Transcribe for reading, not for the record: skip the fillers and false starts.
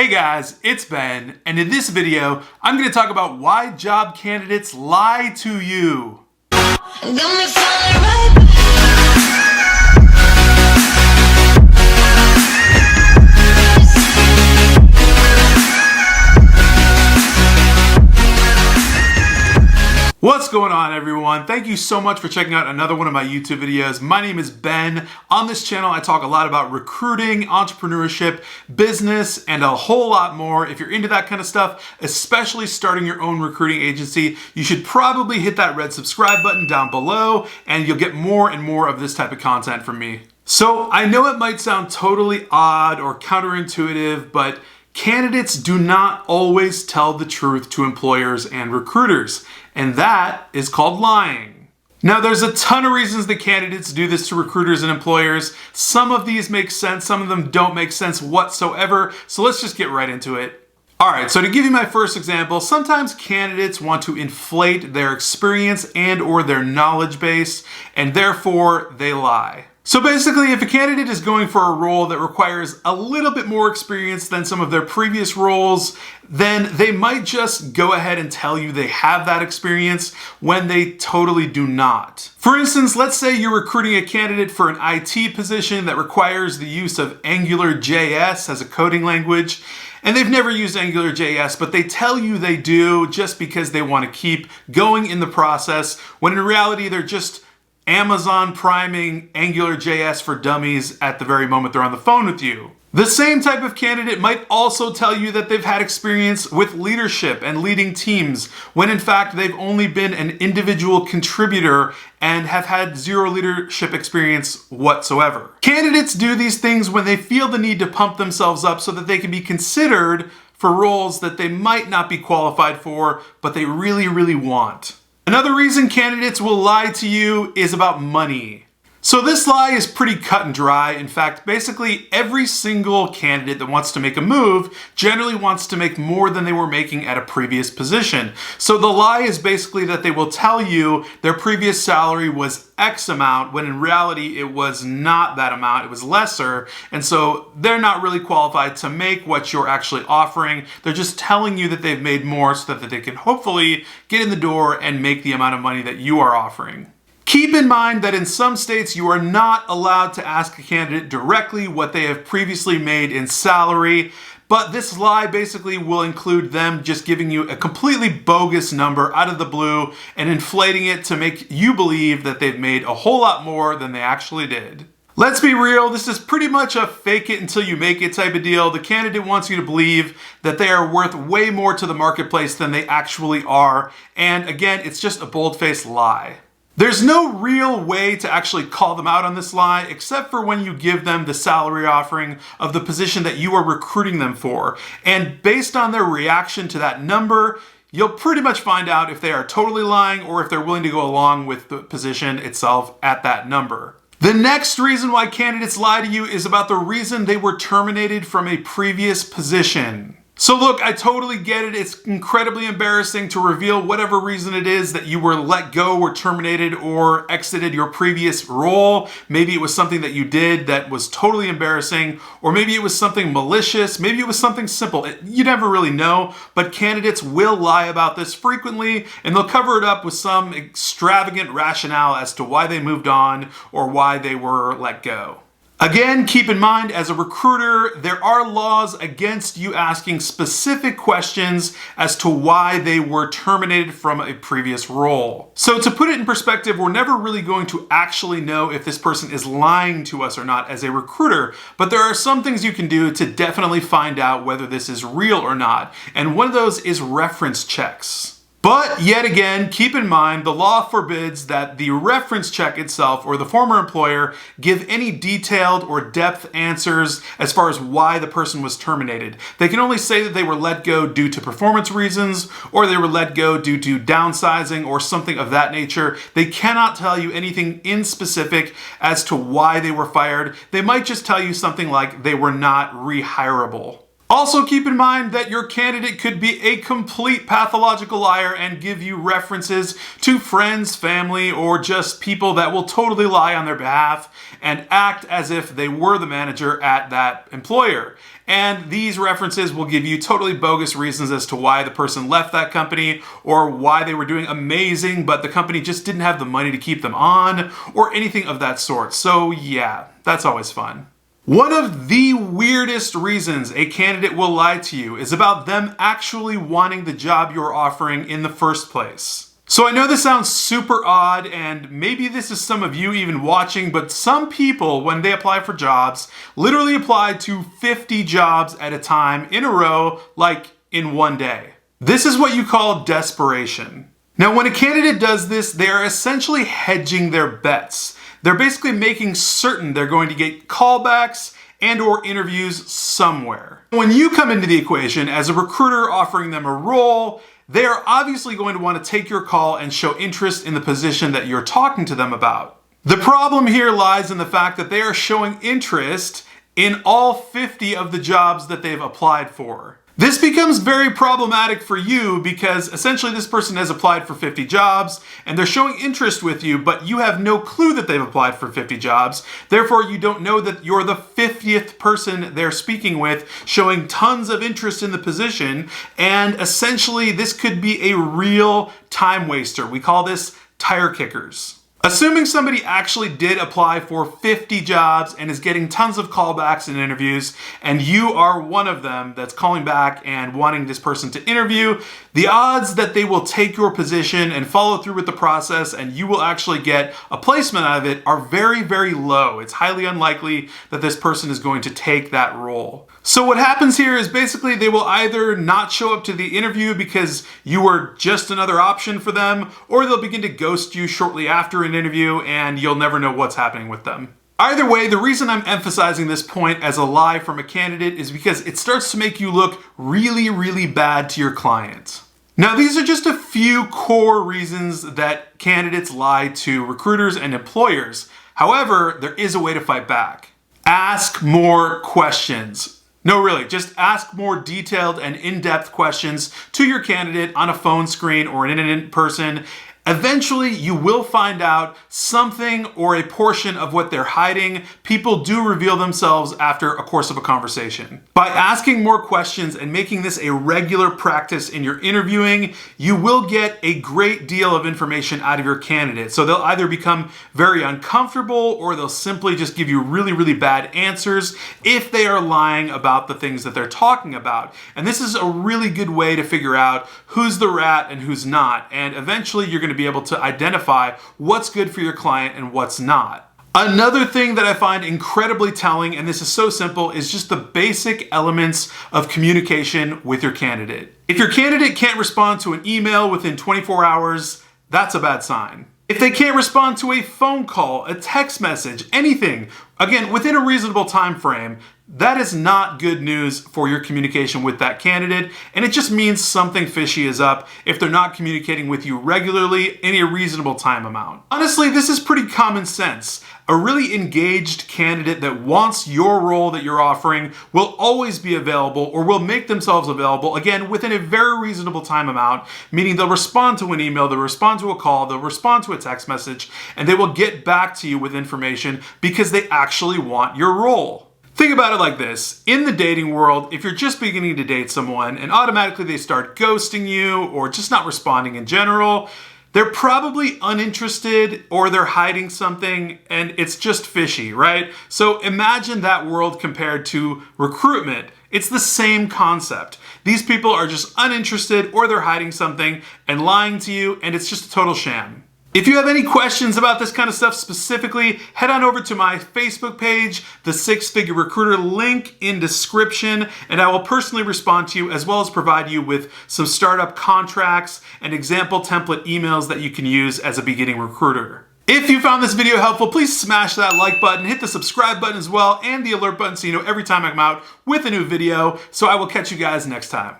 Hey guys, it's Ben, and in this video, I'm going to talk about why job candidates lie to you. What's going on, everyone? Thank you so much for checking out another one of my YouTube videos. My name is Ben. On this channel, I talk a lot about recruiting, entrepreneurship, business, and a whole lot more. If you're into that kind of stuff, especially starting your own recruiting agency, you should probably hit that red subscribe button down below, and you'll get more and more of this type of content from me. So I know it might sound totally odd or counterintuitive, but candidates do not always tell the truth to employers and recruiters, and that is called lying. Now, there's a ton of reasons that candidates do this to recruiters and employers. Some of these make sense, some of them don't make sense whatsoever, so let's just get right into it. All right, so to give you my first example, sometimes candidates want to inflate their experience and or their knowledge base, and therefore they lie. So basically, if a candidate is going for a role that requires a little bit more experience than some of their previous roles, then they might just go ahead and tell you they have that experience when they totally do not. For instance, let's say you're recruiting a candidate for an IT position that requires the use of AngularJS as a coding language, and they've never used AngularJS, but they tell you they do just because they want to keep going in the process, when in reality they're just Amazon priming AngularJS for dummies at the very moment they're on the phone with you. The same type of candidate might also tell you that they've had experience with leadership and leading teams, when in fact they've only been an individual contributor and have had zero leadership experience whatsoever. Candidates do these things when they feel the need to pump themselves up so that they can be considered for roles that they might not be qualified for, but they really want. Another reason candidates will lie to you is about money. So this lie is pretty cut and dry. In fact, basically every single candidate that wants to make a move generally wants to make more than they were making at a previous position. So the lie is basically that they will tell you their previous salary was X amount, when in reality it was not that amount, it was lesser. And so they're not really qualified to make what you're actually offering. They're just telling you that they've made more so that they can hopefully get in the door and make the amount of money that you are offering. Keep in mind that in some states you are not allowed to ask a candidate directly what they have previously made in salary, but this lie basically will include them just giving you a completely bogus number out of the blue and inflating it to make you believe that they've made a whole lot more than they actually did. Let's be real, this is pretty much a fake it until you make it type of deal. The candidate wants you to believe that they are worth way more to the marketplace than they actually are, and again, it's just a bold-faced lie. There's no real way to actually call them out on this lie, except for when you give them the salary offering of the position that you are recruiting them for. And based on their reaction to that number, you'll pretty much find out if they are totally lying or if they're willing to go along with the position itself at that number. The next reason why candidates lie to you is about the reason they were terminated from a previous position. So look, I totally get it. It's incredibly embarrassing to reveal whatever reason it is that you were let go or terminated or exited your previous role. Maybe it was something that you did that was totally embarrassing, or maybe it was something malicious, maybe it was something simple. You never really know, but candidates will lie about this frequently, and they'll cover it up with some extravagant rationale as to why they moved on or why they were let go. Again, keep in mind, as a recruiter, there are laws against you asking specific questions as to why they were terminated from a previous role. So to put it in perspective, we're never really going to actually know if this person is lying to us or not as a recruiter, but there are some things you can do to definitely find out whether this is real or not, and one of those is reference checks. But yet again, keep in mind, the law forbids that the reference check itself or the former employer give any detailed or depth answers as far as why the person was terminated. They can only say that they were let go due to performance reasons, or they were let go due to downsizing or something of that nature. They cannot tell you anything in specific as to why they were fired. They might just tell you something like they were not rehirable. Also, keep in mind that your candidate could be a complete pathological liar and give you references to friends, family, or just people that will totally lie on their behalf and act as if they were the manager at that employer. And these references will give you totally bogus reasons as to why the person left that company or why they were doing amazing, but the company just didn't have the money to keep them on or anything of that sort. So yeah, that's always fun. One of the weirdest reasons a candidate will lie to you is about them actually wanting the job you're offering in the first place. So I know this sounds super odd, and maybe this is some of you even watching, but some people, when they apply for jobs, literally apply to 50 jobs at a time in a row, like in one day. This is what you call desperation. Now, when a candidate does this, they are essentially hedging their bets. They're basically making certain they're going to get callbacks and or interviews somewhere. When you come into the equation as a recruiter offering them a role, they are obviously going to want to take your call and show interest in the position that you're talking to them about. The problem here lies in the fact that they are showing interest in all 50 of the jobs that they've applied for. This becomes very problematic for you because essentially this person has applied for 50 jobs and they're showing interest with you, but you have no clue that they've applied for 50 jobs. Therefore, you don't know that you're the 50th person they're speaking with, showing tons of interest in the position. And essentially, this could be a real time waster. We call this tire kickers. Assuming somebody actually did apply for 50 jobs and is getting tons of callbacks and interviews, and you are one of them that's calling back and wanting this person to interview, the odds that they will take your position and follow through with the process and you will actually get a placement out of it are very, very low. It's highly unlikely that this person is going to take that role. So what happens here is basically they will either not show up to the interview because you were just another option for them, or they'll begin to ghost you shortly after an interview and you'll never know what's happening with them. Either way, the reason I'm emphasizing this point as a lie from a candidate is because it starts to make you look really, really bad to your client. Now, these are just a few core reasons that candidates lie to recruiters and employers. However, there is a way to fight back. Ask more questions. No, really, just ask more detailed and in-depth questions to your candidate on a phone screen or in person. Eventually, you will find out something or a portion of what they're hiding. People do reveal themselves after a course of a conversation. By asking more questions and making this a regular practice in your interviewing, you will get a great deal of information out of your candidate. So they'll either become very uncomfortable or they'll simply just give you really, really bad answers if they are lying about the things that they're talking about. And this is a really good way to figure out who's the rat and who's not. And eventually, you're going to be able to identify what's good for your client and what's not. Another thing that I find incredibly telling, and this is so simple, is just the basic elements of communication with your candidate. If your candidate can't respond to an email within 24 hours, that's a bad sign. If they can't respond to a phone call, a text message, anything, again, within a reasonable time frame, that is not good news for your communication with that candidate, and it just means something fishy is up if they're not communicating with you regularly in a reasonable time amount. Honestly, this is pretty common sense. A really engaged candidate that wants your role that you're offering will always be available or will make themselves available, again, within a very reasonable time amount, meaning they'll respond to an email, they'll respond to a call, they'll respond to a text message, and they will get back to you with information because they actually want your role. Think about it like this. In the dating world, if you're just beginning to date someone and automatically they start ghosting you or just not responding in general, they're probably uninterested or they're hiding something and it's just fishy, right? So imagine that world compared to recruitment. It's the same concept. These people are just uninterested or they're hiding something and lying to you, and it's just a total sham. If you have any questions about this kind of stuff specifically, head on over to my Facebook page, the Six Figure Recruiter, link in description, and I will personally respond to you as well as provide you with some startup contracts and example template emails that you can use as a beginning recruiter. If you found this video helpful, please smash that like button, hit the subscribe button as well, and the alert button so you know every time I come out with a new video. So I will catch you guys next time.